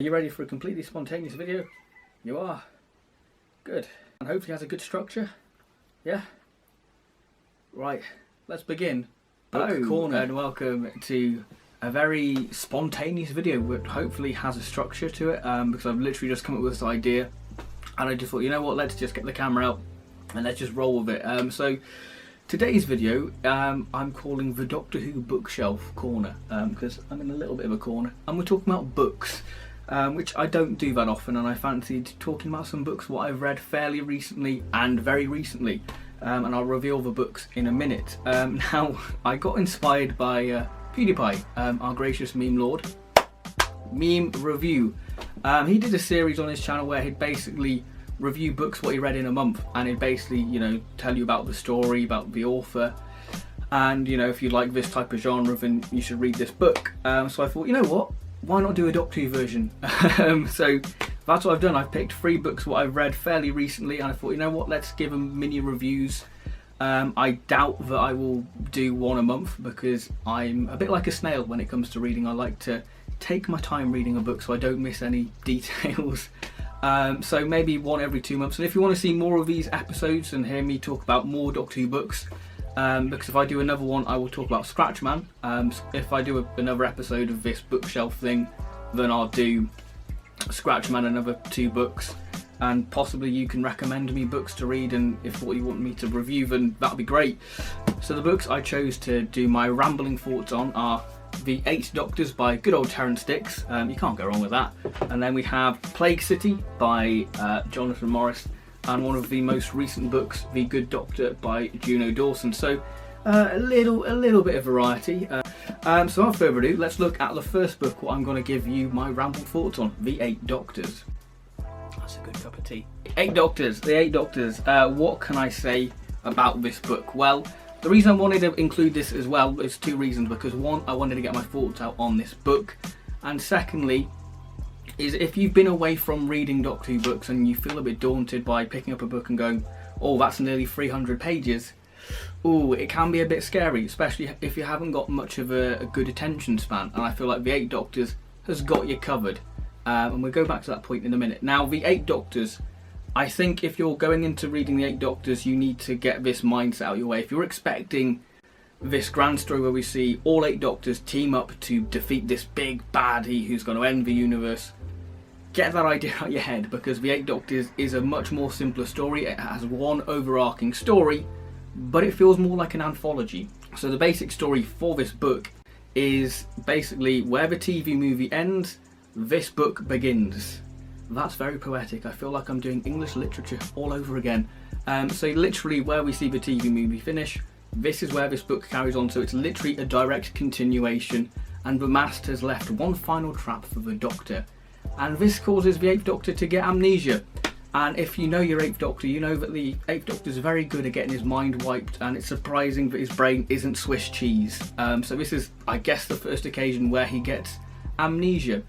Are you ready for a completely spontaneous video? You are? Good. And hopefully has a good structure? Yeah? Right, let's begin. Book Corner. And welcome to a very spontaneous video that hopefully has a structure to it, because I've literally just come up with this idea and I just thought, you know what, let's just get the camera out and let's just roll with it. So today's video I'm calling the Doctor Who Bookshelf Corner, because I'm in a little bit of a corner and we're talking about books. Which I don't do that often, and I fancied talking about some books what I've read fairly recently and very recently, and I'll reveal the books in a minute. Now, I got inspired by PewDiePie, our gracious meme lord. Meme Review. He did a series on his channel where he'd basically review books what he read in a month, and he'd basically, you know, tell you about the story, about the author, and, you know, if you like this type of genre, then you should read this book. So I thought, you know what? Why not do a Doctor Who version? So that's what I've done. I've picked 3 books what I've read fairly recently, and I thought, you know what, let's give them mini reviews. I doubt that I will do one a month because I'm a bit like a snail when it comes to reading. I like to take my time reading a book so I don't miss any details. So maybe one every 2 months. And if you want to see more of these episodes and hear me talk about more Doctor Who books, because if I do another one I will talk about Scratchman. If I do another episode of this bookshelf thing, then I'll do Scratchman, another 2 books, and possibly you can recommend me books to read, and if what you want me to review, then that'll be great. So the books I chose to do my rambling thoughts on are The 8 Doctors by good old Terrence Dicks, you can't go wrong with that, and then we have Plague City by Jonathan Morris, and one of the most recent books, The Good Doctor by June Dawson. So a little bit of variety. So without further ado, let's look at the first book, what I'm going to give you my ramble thoughts on, The 8 Doctors. That's a good cup of tea. 8 Doctors, The 8 Doctors. What can I say about this book? Well, the reason I wanted to include this as well is 2 reasons. Because one, I wanted to get my thoughts out on this book, and secondly, is if you've been away from reading Doctor Who books and you feel a bit daunted by picking up a book and going, oh, that's nearly 300 pages, ooh, it can be a bit scary, especially if you haven't got much of a good attention span, and I feel like The 8 Doctors has got you covered, and we'll go back to that point in a minute. Now, The 8 Doctors, I think if you're going into reading The 8 Doctors, you need to get this mindset out of your way. If you're expecting this grand story where we see all 8 Doctors team up to defeat this big baddie who's going to end the universe, get that idea out of your head, because The 8 Doctors is a much more simpler story. It has one overarching story, but it feels more like an anthology. So the basic story for this book is basically where the TV movie ends, this book begins. That's very poetic. I feel like I'm doing English literature all over again. So literally where we see the TV movie finish, this is where this book carries on. So it's literally a direct continuation, and the Master's left one final trap for the Doctor. And this causes the 8th Doctor to get amnesia. And if you know your 8th Doctor, you know that the 8th Doctor is very good at getting his mind wiped, and it's surprising that his brain isn't Swiss cheese. So this is, I guess, the first occasion where he gets amnesia.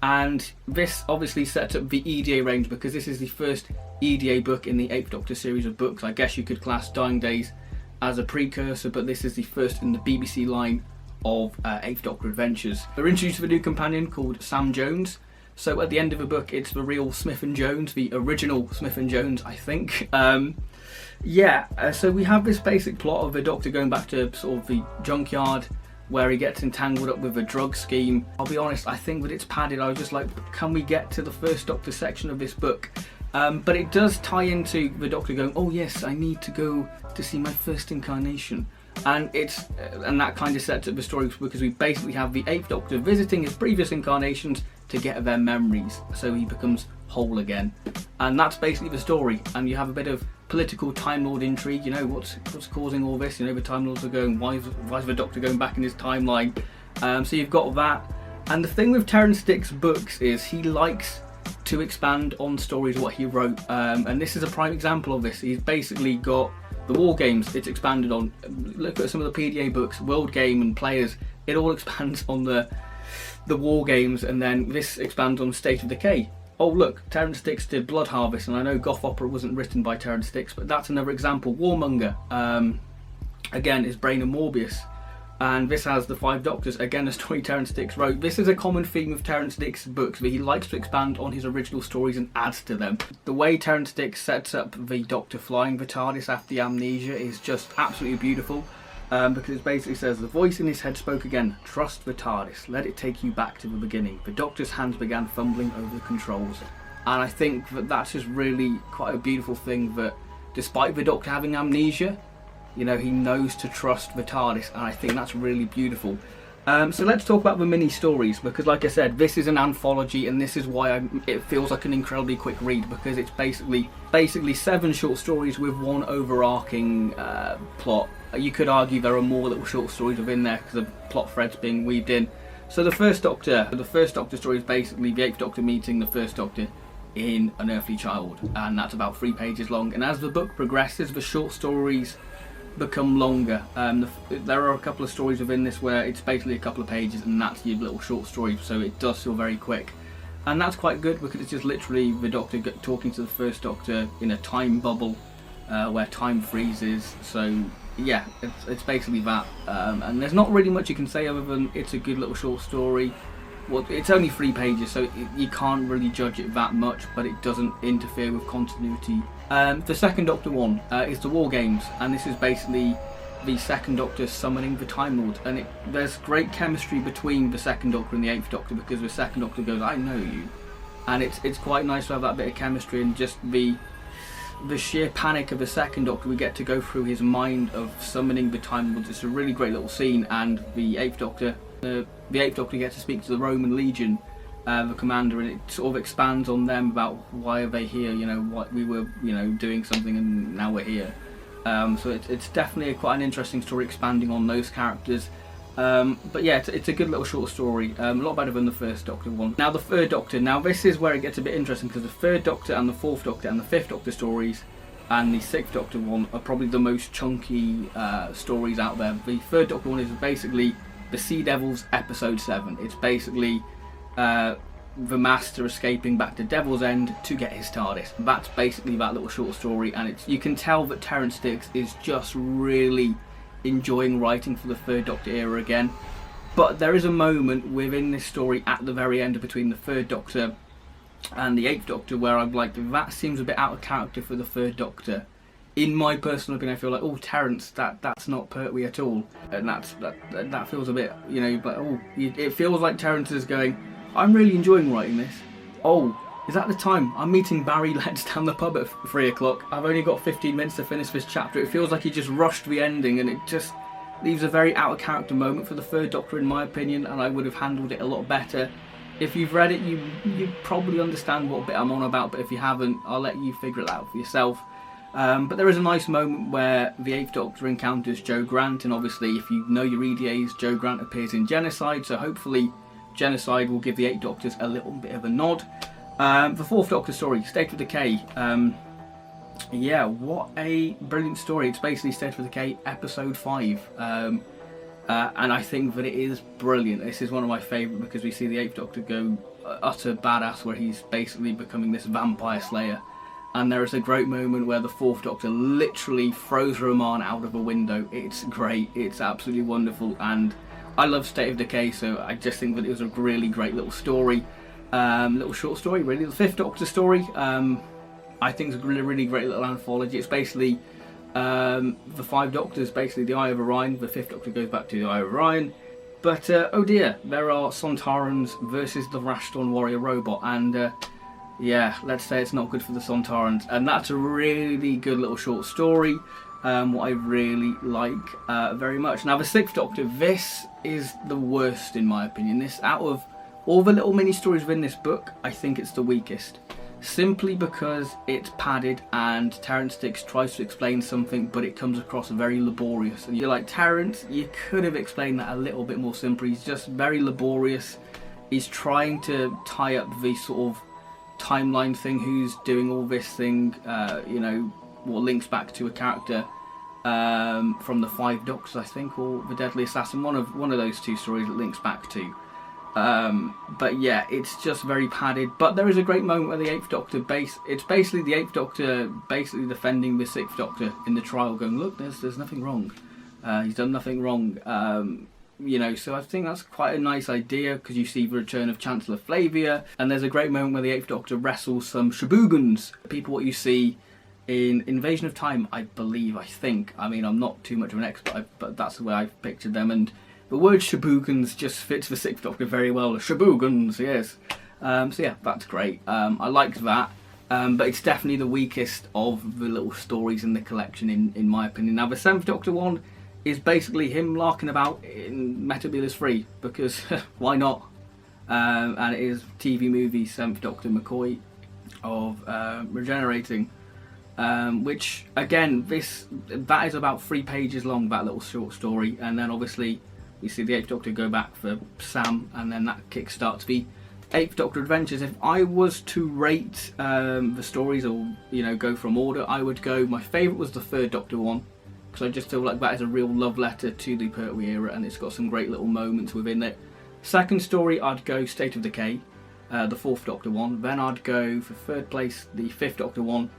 And this obviously sets up the EDA range, because this is the first EDA book in the 8th Doctor series of books. I guess you could class Dying Days as a precursor, but this is the first in the BBC line of 8th Doctor adventures. We're introduced to a new companion called Sam Jones. So at the end of the book, it's the real Smith and Jones, the original Smith and Jones, I think. So we have this basic plot of the Doctor going back to sort of the junkyard where he gets entangled up with a drug scheme. I'll be honest, I think that it's padded. I was just like, can we get to the first Doctor section of this book? But it does tie into the Doctor going, oh yes, I need to go to see my first incarnation. And that kind of sets up the story, because we basically have the 8th Doctor visiting his previous incarnations to get their memories, so he becomes whole again. And that's basically the story. And you have a bit of political Time Lord intrigue, you know, what's causing all this, you know, the Time Lords are going, why is the Doctor going back in his timeline? So you've got that. And the thing with Terrence Dicks' books is he likes to expand on stories what he wrote, and this is a prime example of this. He's basically got the War Games, it's expanded on. Look at some of the PDA books, World Game and Players, it all expands on the War Games, and then this expands on State of Decay. Oh look, Terrence Dicks did Blood Harvest, and I know Goth Opera wasn't written by Terrence Dicks, but that's another example. Warmonger, again, is Brain and Morbius. And this has the Five Doctors, again a story Terrence Dicks wrote. This is a common theme of Terrence Dicks' books, that he likes to expand on his original stories and adds to them. The way Terrence Dicks sets up the Doctor flying the TARDIS after the amnesia is just absolutely beautiful. Because it basically says, the voice in his head spoke again, trust the TARDIS, let it take you back to the beginning. The Doctor's hands began fumbling over the controls. And I think that that's just really quite a beautiful thing, that despite the Doctor having amnesia, you know, he knows to trust the TARDIS, and I think that's really beautiful. So let's talk about the mini stories, because like I said, this is an anthology, and this is why it feels like an incredibly quick read, because it's basically 7 short stories with one overarching plot. You could argue there are more little short stories within there because of plot threads being weaved in. So the first Doctor story is basically the 8th Doctor meeting the First Doctor in An Earthly Child, and that's about 3 pages long. And as the book progresses, the short stories become longer. There are a couple of stories within this where it's basically a couple of pages, and that's your little short story, so it does feel very quick. And that's quite good, because it's just literally the Doctor talking to the First Doctor in a time bubble where time freezes. So yeah, it's basically that. And there's not really much you can say other than it's a good little short story. Well, it's only 3 pages, so you can't really judge it that much, but it doesn't interfere with continuity. The second Doctor one is the War Games, and this is basically the second Doctor summoning the Time Lord. And there's great chemistry between the second Doctor and the 8th Doctor, because the second Doctor goes, I know you. And it's quite nice to have that bit of chemistry, and just the sheer panic of the second Doctor, we get to go through his mind of summoning the Time Lord. It's a really great little scene, and the 8th Doctor... The 8th Doctor gets to speak to the Roman Legion, the commander, and it sort of expands on them about why are they here, you know, what we were, you know, doing something and now we're here. So it's definitely quite an interesting story, expanding on those characters. But yeah, it's a good little short story, a lot better than the First Doctor one. Now the Third Doctor, now this is where it gets a bit interesting, because the Third Doctor and the Fourth Doctor and the Fifth Doctor stories and the Sixth Doctor one are probably the most chunky stories out there. The Third Doctor one is basically the Sea Devils episode 7. It's basically the Master escaping back to Devil's End to get his TARDIS. That's basically that little short story, and you can tell that Terrence Dicks is just really enjoying writing for the Third Doctor era again. But there is a moment within this story at the very end between the Third Doctor and the 8th Doctor where I'm like, that seems a bit out of character for the Third Doctor. In my personal opinion, I feel like, oh, Terrence, that's not Pertwee at all, and that feels a bit, you know, but it feels like Terrence is going, I'm really enjoying writing this. Oh, is that the time? I'm meeting Barry Letts down the pub at 3 o'clock. I've only got 15 minutes to finish this chapter. It feels like he just rushed the ending, and it just leaves a very out of character moment for the Third Doctor, in my opinion, and I would have handled it a lot better. If you've read it, you probably understand what bit I'm on about, but if you haven't, I'll let you figure it out for yourself. But there is a nice moment where the 8th Doctor encounters Jo Grant, and obviously if you know your EDAs, Jo Grant appears in Genocide, so hopefully Genocide will give the 8 Doctors a little bit of a nod. The 4th Doctor story, State of Decay. Yeah, what a brilliant story. It's basically State of Decay episode 5. And I think that it is brilliant. This is one of my favourite, because we see the 8th Doctor go utter badass, where he's basically becoming this vampire slayer. And there is a great moment where the 4th Doctor literally throws Roman out of a window. It's great, it's absolutely wonderful, and I love State of Decay, so I just think that it was a really great little story. Little short story, really. The 5th Doctor story, I think it's a really great little anthology. It's basically the 5 Doctors, basically the Eye of Orion. The 5th Doctor goes back to the Eye of Orion. But, oh dear, there are Sontarans versus the Rashtorn Warrior Robot, and... yeah, let's say it's not good for the Sontarans, and that's a really good little short story, what I really like very much. Now the 6th Doctor, this is the worst in my opinion. This, out of all the little mini stories within this book, I think it's the weakest. Simply because it's padded and Terrence Dicks tries to explain something, but it comes across very laborious. And you're like, Terrence, you could have explained that a little bit more simply. He's just very laborious. He's trying to tie up the sort of timeline thing, who's doing all this thing, you know, what links back to a character from the 5 Doctors, I think, or the Deadly Assassin, one of those 2 stories it links back to. But yeah, it's just very padded. But there is a great moment where the 8th Doctor it's basically the 8th Doctor basically defending the 6th Doctor in the trial, going, look, there's nothing wrong. He's done nothing wrong. You know, so I think that's quite a nice idea, because you see the return of Chancellor Flavia, and there's a great moment where the Eighth Doctor wrestles some Shibugans, people what you see in Invasion of Time, I think. I mean, I'm not too much of an expert, but that's the way I've pictured them, and the word Shibugans just fits the Sixth Doctor very well. Shibugans, yes. So yeah, that's great. I liked that, but it's definitely the weakest of the little stories in the collection, in my opinion. Now, the Seventh Doctor one is basically him larking about in Meteor's Free, because why not? And it is TV movie Seventh Doctor McCoy of Regenerating, which again, that is about 3 pages long, that little short story, and then obviously we see the Eighth Doctor go back for Sam, and then that kickstarts the Eighth Doctor adventures. If I was to rate the stories, or go from order, I would go, my favourite was the Third Doctor one, because I just feel like that is a real love letter to the Pertwee era, and it's got some great little moments within it. Second story, I'd go State of Decay, the Fourth Doctor one. Then I'd go for third place the Fifth Doctor one.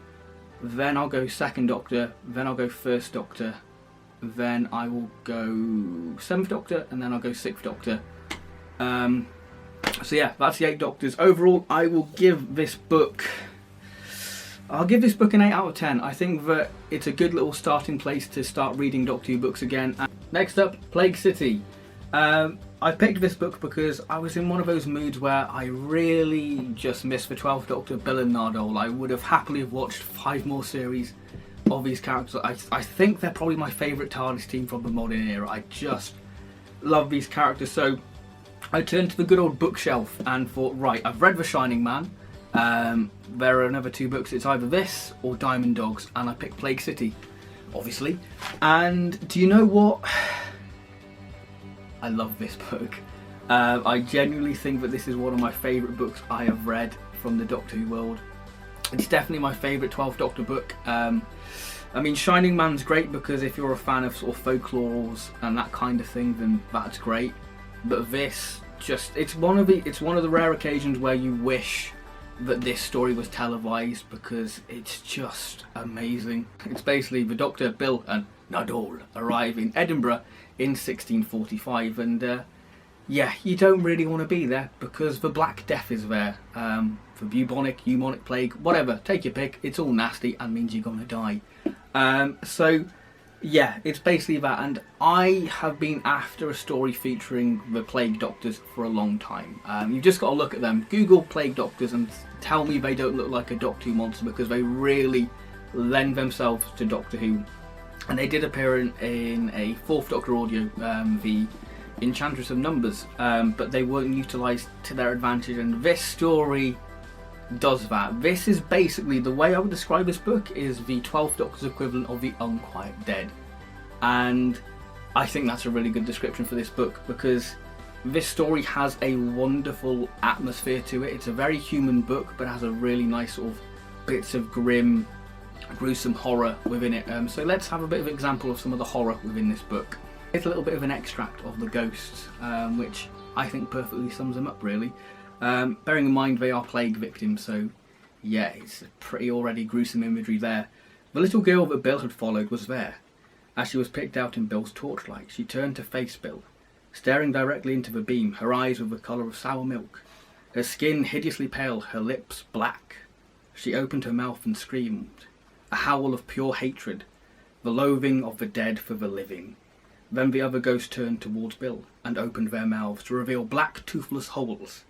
Then I'll go Second Doctor. Then I'll go First Doctor. Then I will go Seventh Doctor, and then I'll go Sixth Doctor. So yeah, that's the 8 Doctors. Overall, I will give this book... I'll give this book an 8 out of 10. I think that it's a good little starting place to start reading Doctor Who books again. Next up, Plague City. I picked this book because I was in one of those moods where I really just missed the 12th Doctor, Bill and Nardole. I would have happily watched 5 more series of these characters. I think they're probably my favourite TARDIS team from the modern era. I just love these characters. So I turned to the good old bookshelf and thought, right, I've read The Shining Man. There are another 2 books. It's either this or Diamond Dogs, and I picked Plague City, obviously. And do you know what? I love this book. I genuinely think that this is one of my favourite books I have read from the Doctor Who world. It's definitely my favourite 12th Doctor book. I mean, Shining Man's great because if you're a fan of sort of folklores and that kind of thing, then that's great. But this it's one of the rare occasions where you wish that this story was televised, because it's just amazing. It's basically the Doctor, Bill and Nardole arrive in Edinburgh in 1645, and yeah, you don't really want to be there because the Black Death is there. For bubonic, eumonic plague, whatever, take your pick, it's all nasty and means you're gonna die. So yeah, it's basically that, and I have been after a story featuring the Plague Doctors for a long time. You've just got to look at them, Google Plague Doctors, and tell me they don't look like a Doctor Who monster, because they really lend themselves to Doctor Who. And they did appear in a 4th Doctor audio, the Enchantress of Numbers, but they weren't utilised to their advantage, and this story does that. This is basically, the way I would describe this book is the 12th Doctor's equivalent of the Unquiet Dead, and I think that's a really good description for this book, because this story has a wonderful atmosphere to it. It's a very human book, but has a really nice sort of bits of grim, gruesome horror within it. So let's have a bit of an example of some of the horror within this book. It's a little bit of an extract of the ghosts, which I think perfectly sums them up, really. Bearing in mind they are plague victims, so yeah, it's a pretty already gruesome imagery there. The little girl that Bill had followed was there. As she was picked out in Bill's torchlight, she turned to face Bill, staring directly into the beam, her eyes were the colour of sour milk, her skin hideously pale, her lips black. She opened her mouth and screamed, a howl of pure hatred, the loathing of the dead for the living. Then the other ghosts turned towards Bill and opened their mouths to reveal black toothless holes.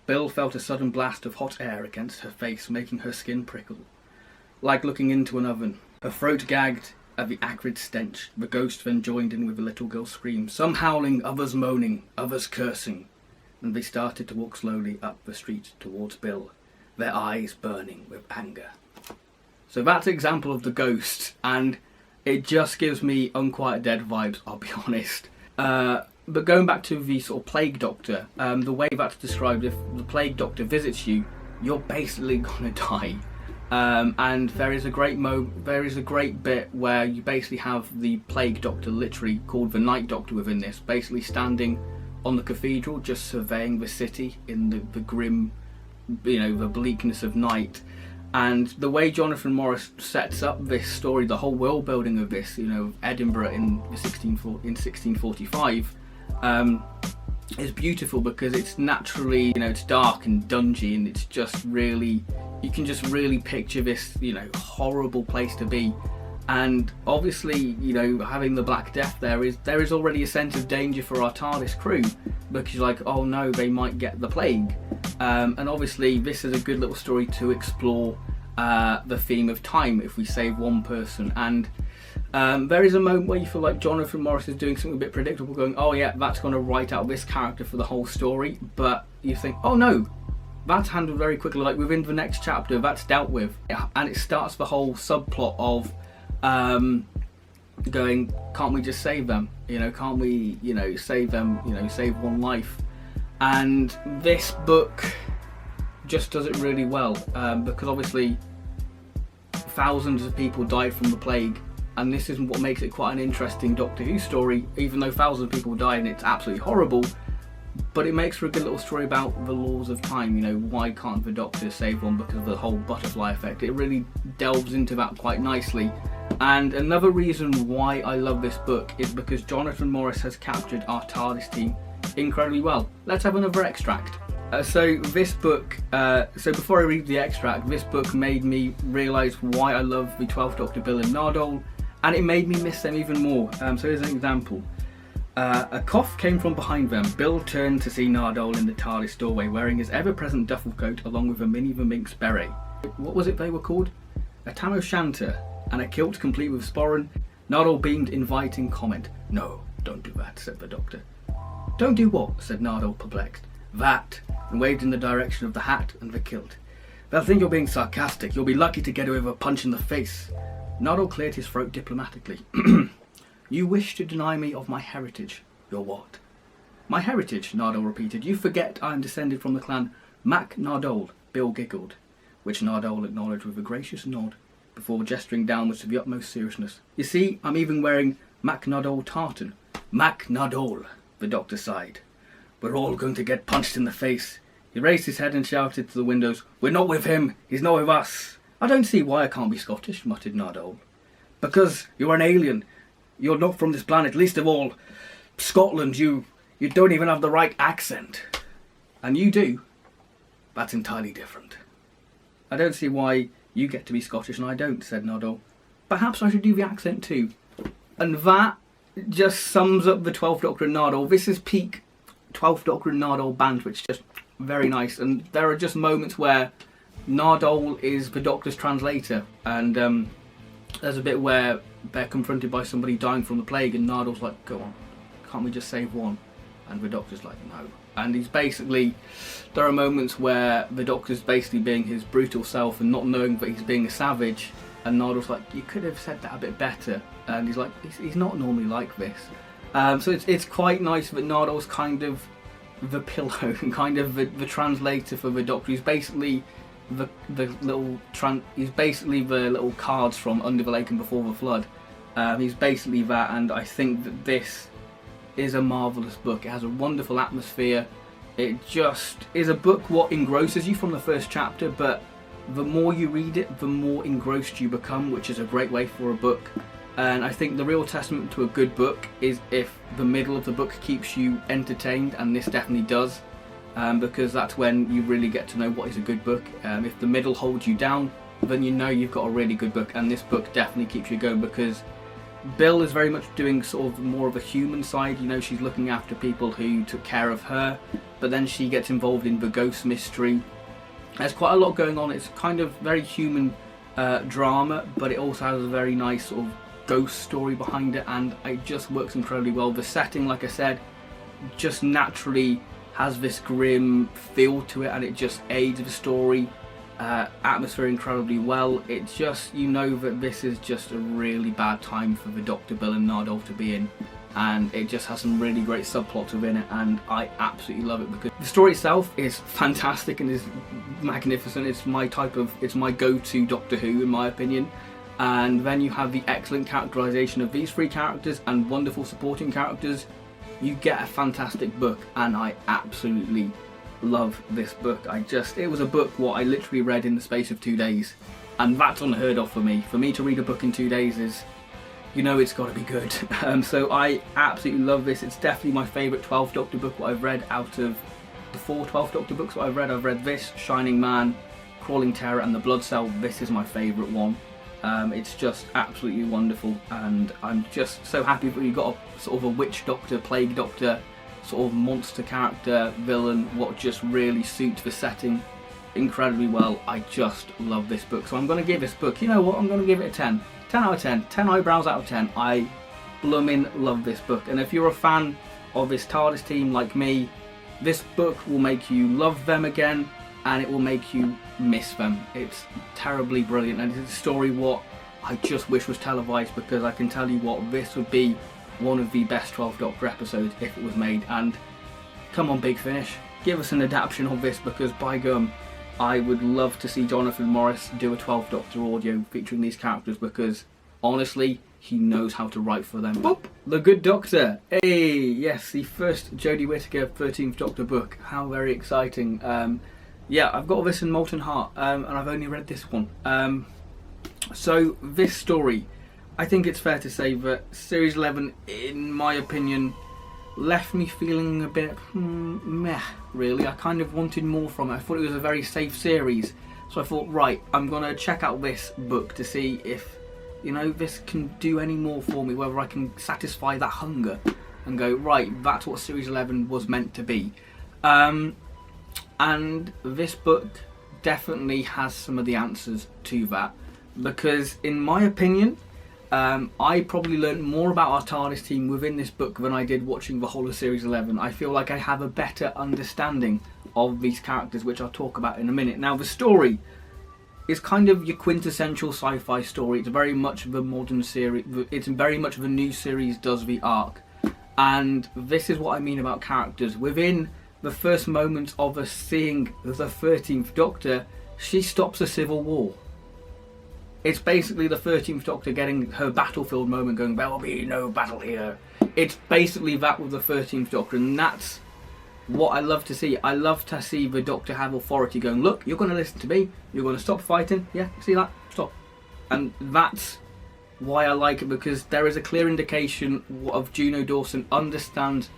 Bill felt a sudden blast of hot air against her face, making her skin prickle, like looking into an oven. Her throat gagged at the acrid stench. The ghost then joined in with the little girl's scream, some howling, others moaning, others cursing, and they started to walk slowly up the street towards Bill, their eyes burning with anger. So that's an example of the ghost, and it just gives me Unquiet Dead vibes, I'll be honest. But going back to the sort of Plague Doctor, the way that's described, if the Plague Doctor visits you, you're basically gonna die. And there is a great bit where you basically have the Plague Doctor, literally called the Night Doctor within this, basically standing on the cathedral, just surveying the city in the grim, the bleakness of night. And the way Jonathan Morris sets up this story, the whole world building of this, you know, Edinburgh in 1645, is beautiful, because it's naturally, you know, it's dark and dungy, and it's just really, you can just really picture this, you know, horrible place to be. And obviously, you know, having the Black Death there is already a sense of danger for our TARDIS crew, because you're like, oh no, they might get the plague. And obviously this is a good little story to explore the theme of time if we save one person. And there is a moment where you feel like Jonathan Morris is doing something a bit predictable, going, oh yeah, that's going to write out this character for the whole story, but you think, oh no, that's handled very quickly, like within the next chapter that's dealt with. And it starts the whole subplot of going, can't we just save them, you know, can't we, you know, save them, you know, save one life. And this book just does it really well, because obviously thousands of people died from the plague, and this is what makes it quite an interesting Doctor Who story, even though thousands of people died and it's absolutely horrible. But it makes for a good little story about the laws of time, you know, why can't the Doctor save one because of the whole butterfly effect. It really delves into that quite nicely. And another reason why I love this book is because Jonathan Morris has captured our TARDIS team incredibly well. Let's have another extract. So this book, so before I read the extract, this book made me realise why I love the 12th Doctor, Bill and Nardole, and it made me miss them even more. So here's an example. A cough came from behind them. Bill turned to see Nardole in the TARDIS doorway, wearing his ever-present duffel coat along with a Minnie the Minx beret. What was it they were called? A tam o' shanter, and a kilt complete with sporran. Nardole beamed inviting comment. No, don't do that, said the Doctor. Don't do what? Said Nardole, perplexed. That, and waved in the direction of the hat and the kilt. They'll think you're being sarcastic. You'll be lucky to get away with a punch in the face. Nardole cleared his throat diplomatically. You wish to deny me of my heritage. Your what? My heritage, Nardole repeated. You forget I am descended from the clan Mac Nardole, Bill giggled, which Nardole acknowledged with a gracious nod, before gesturing downwards to the utmost seriousness. You see, I'm even wearing Mac Nardole tartan. Mac Nardole, the Doctor sighed. We're all going to get punched in the face. He raised his head and shouted to the windows, We're not with him, he's not with us. I don't see why I can't be Scottish, muttered Nardole. Because you're an alien. You're not from this planet, least of all Scotland. You don't even have the right accent. And you do. That's entirely different. I don't see why you get to be Scottish and I don't, said Nardole. Perhaps I should do the accent too. And that just sums up the 12th Doctor and Nardole. This is peak 12th Doctor and Nardole band, which is just very nice. And there are just moments where Nardole is the Doctor's translator, and there's a bit where they're confronted by somebody dying from the plague, and Nardole's like, go on, can't we just save one? And the Doctor's like, no. And he's basically, there are moments where the Doctor's basically being his brutal self and not knowing that he's being a savage, and Nardole's like, you could have said that a bit better. And he's like, he's not normally like this. So it's quite nice that Nardole's kind of the pillow and kind of the translator for the Doctor. He's basically the little cards from Under the Lake and Before the Flood. He's basically that, and I think that this is a marvellous book. It has a wonderful atmosphere. It just is a book what engrosses you from the first chapter, but the more you read it, the more engrossed you become, which is a great way for a book. And I think the real testament to a good book is if the middle of the book keeps you entertained, and this definitely does, because that's when you really get to know what is a good book. If the middle holds you down, then you know you've got a really good book, and this book definitely keeps you going, because Bill is very much doing sort of more of a human side. You know, she's looking after people who took care of her, but then she gets involved in the ghost mystery. There's quite a lot going on. It's kind of very human drama, but it also has a very nice sort of ghost story behind it, and it just works incredibly well. The setting, like I said, just naturally has this grim feel to it, and it just aids the story atmosphere incredibly well. It's just, you know that this is just a really bad time for the Doctor, Bill and Nardole to be in, and it just has some really great subplots within it, and I absolutely love it because the story itself is fantastic and is magnificent. It's my go-to Doctor Who in my opinion. And then you have the excellent characterization of these three characters and wonderful supporting characters. You get a fantastic book, and I absolutely love this book. It was a book what I literally read in the space of 2 days, and that's unheard of for me. For me to read a book in 2 days is, you know, it's got to be good. So I absolutely love this. It's definitely my favourite 12th Doctor book what I've read out of the 4 12th Doctor books what I've read. I've read this, Shining Man, Crawling Terror and The Blood Cell. This is my favourite one. It's just absolutely wonderful, and I'm just so happy that we got a sort of a witch doctor, plague doctor, sort of monster character, villain, what just really suits the setting incredibly well. I just love this book. So I'm going to give this book, you know what, I'm going to give it a 10. 10 out of 10. 10 eyebrows out of 10. I blooming love this book. And if you're a fan of this TARDIS team like me, this book will make you love them again, and it will make you miss them. It's terribly brilliant, and it's a story what I just wish was televised, because I can tell you what, this would be one of the best 12th Doctor episodes if it was made. And come on, Big Finish, give us an adaptation of this, because by gum, I would love to see Jonathan Morris do a 12th Doctor audio featuring these characters, because honestly, he knows how to write for them. Boop. The Good Doctor. Hey, yes, the first Jodie Whittaker 13th Doctor book. How very exciting. Yeah, I've got this in Molten Heart, and I've only read this one. So this story, I think it's fair to say that Series 11, in my opinion, left me feeling a bit meh, really. I kind of wanted more from it. I thought it was a very safe series. So I thought, right, I'm going to check out this book to see if, you know, this can do any more for me, whether I can satisfy that hunger and go, right, that's what Series 11 was meant to be. And this book definitely has some of the answers to that, because in my opinion, I probably learned more about our TARDIS team within this book than I did watching the whole of Series 11. I feel like I have a better understanding of these characters, which I'll talk about in a minute. Now, the story is kind of your quintessential sci-fi story. It's very much of a modern series. It's very much of a new series does the arc. And this is what I mean about characters. Within the first moments of us seeing the 13th Doctor, she stops a civil war. It's basically the 13th Doctor getting her battlefield moment, going, there will be no battle here. It's basically that with the 13th Doctor, and that's what I love to see. I love to see the Doctor have authority, going, look, you're going to listen to me, you're going to stop fighting, yeah, see that? Stop. And that's why I like it, because there is a clear indication of June Dawson understands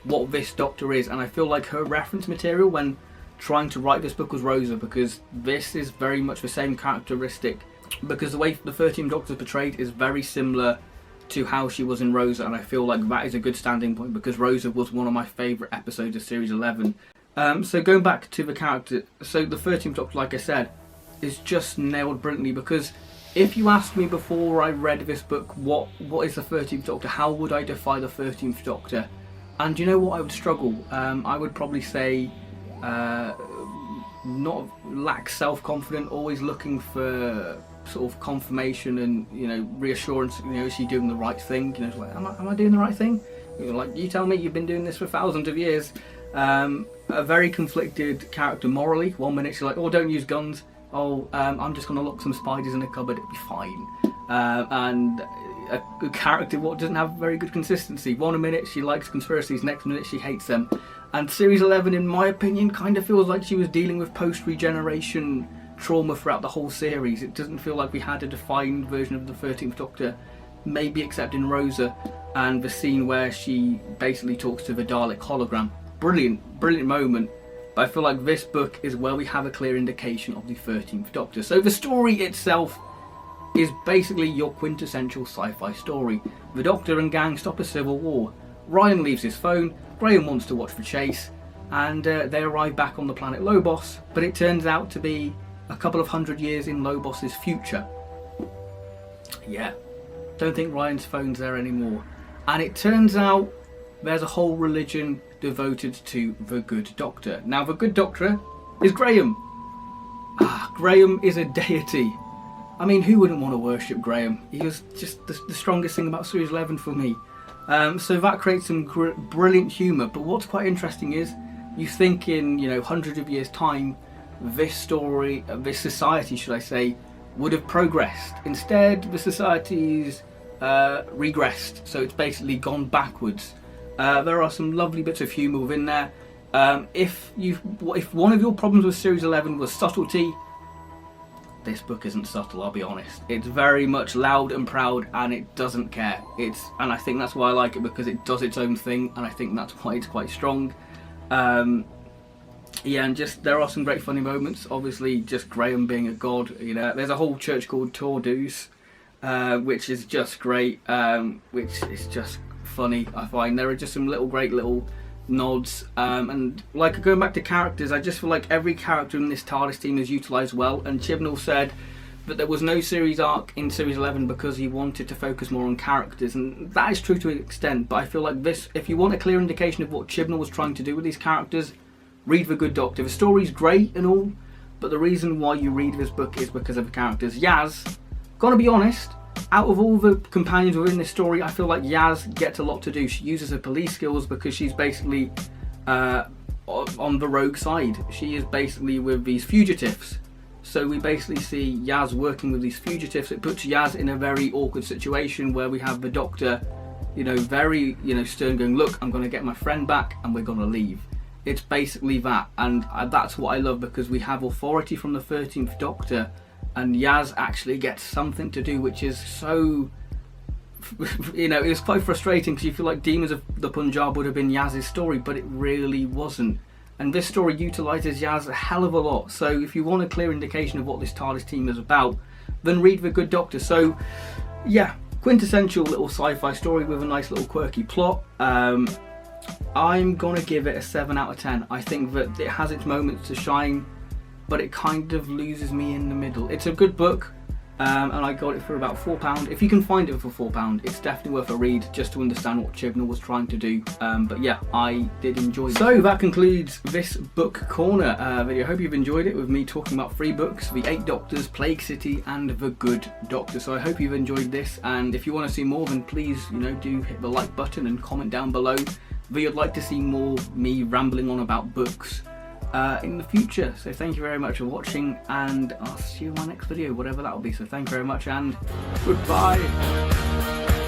what this Doctor is, and I feel like her reference material when trying to write this book was Rosa, because this is very much the same characteristic, because the way the 13th Doctor is portrayed is very similar to how she was in Rosa, and I feel like that is a good standing point, because Rosa was one of my favourite episodes of Series 11. So going back to the character, so the 13th Doctor, like I said, is just nailed brilliantly, because if you asked me before I read this book, what is the 13th Doctor, how would I define the 13th Doctor? And you know what, I would struggle. I would probably say not lack self-confidence, always looking for sort of confirmation and, you know, reassurance. You know, is she doing the right thing? You know, like, am I doing the right thing? You know, like, you tell me, you've been doing this for thousands of years. A very conflicted character morally. 1 minute she's like, oh, don't use guns. Oh, I'm just going to lock some spiders in a cupboard, it'll be fine. And a character what doesn't have very good consistency. 1 minute she likes conspiracies, next minute she hates them. And Series 11, in my opinion, kind of feels like she was dealing with post-regeneration trauma throughout the whole series. It doesn't feel like we had a defined version of the 13th Doctor, maybe except in Rosa and the scene where she basically talks to the Dalek hologram. Brilliant moment. But I feel like this book is where we have a clear indication of the 13th Doctor. So the story itself is basically your quintessential sci-fi story. The Doctor and gang stop a civil war. Ryan leaves his phone, Graham wants to watch the chase, and they arrive back on the planet Lobos, but it turns out to be a couple of hundred years in Lobos's future. Yeah, don't think Ryan's phone's there anymore. And it turns out there's a whole religion devoted to the Good Doctor. Now, the Good Doctor is Graham. Graham is a deity. I mean, who wouldn't want to worship Graham? He was just the strongest thing about Series 11 for me. So that creates some brilliant humour. But what's quite interesting is, you think in, you know, hundreds of years' time, this story, this society, should I say, would have progressed. Instead, the society's regressed. So it's basically gone backwards. There are some lovely bits of humour within there. If one of your problems with Series 11 was subtlety, this book isn't subtle, I'll be honest. It's very much loud and proud, and it doesn't care. And I think that's why I like it, because it does its own thing, and I think that's why it's quite strong. Yeah, and just there are some great funny moments. Obviously, just Graham being a god. You know, there's a whole church called Tordu's, which is just great. Which is just funny. I find there are just some great little nods. And like going back to characters, I just feel like every character in this TARDIS team is utilised well. And Chibnall said that there was no series arc in Series 11 because he wanted to focus more on characters, and that is true to an extent. But I feel like this, if you want a clear indication of what Chibnall was trying to do with these characters, read The Good Doctor. The story's great and all, but the reason why you read this book is because of the characters. Yaz, gotta be honest, out of all the companions within this story, I feel like Yaz gets a lot to do. She uses her police skills because she's basically on the rogue side. She is basically with these fugitives. So we basically see Yaz working with these fugitives. It puts Yaz in a very awkward situation where we have the Doctor, very, stern, going, look, I'm going to get my friend back and we're going to leave. It's basically that, and that's what I love, because we have authority from the 13th Doctor, and Yaz actually gets something to do, which is so, it's quite frustrating, because you feel like Demons of the Punjab would have been Yaz's story, but it really wasn't. And this story utilises Yaz a hell of a lot, so if you want a clear indication of what this TARDIS team is about, then read The Good Doctor. So, yeah, quintessential little sci-fi story with a nice little quirky plot. I'm gonna give it a 7 out of 10. I think that it has its moments to shine, but it kind of loses me in the middle. It's a good book, and I got it for about £4. If you can find it for £4, it's definitely worth a read, just to understand what Chibnall was trying to do. But yeah, I did enjoy it. So that concludes this book corner video. I hope you've enjoyed it, with me talking about 3 books: The 8 Doctors, Plague City, and The Good Doctor. So I hope you've enjoyed this, and if you want to see more, then please, do hit the like button and comment down below that you'd like to see more me rambling on about books in the future. So thank you very much for watching, and I'll see you in my next video, whatever that will be. So thank you very much, and goodbye.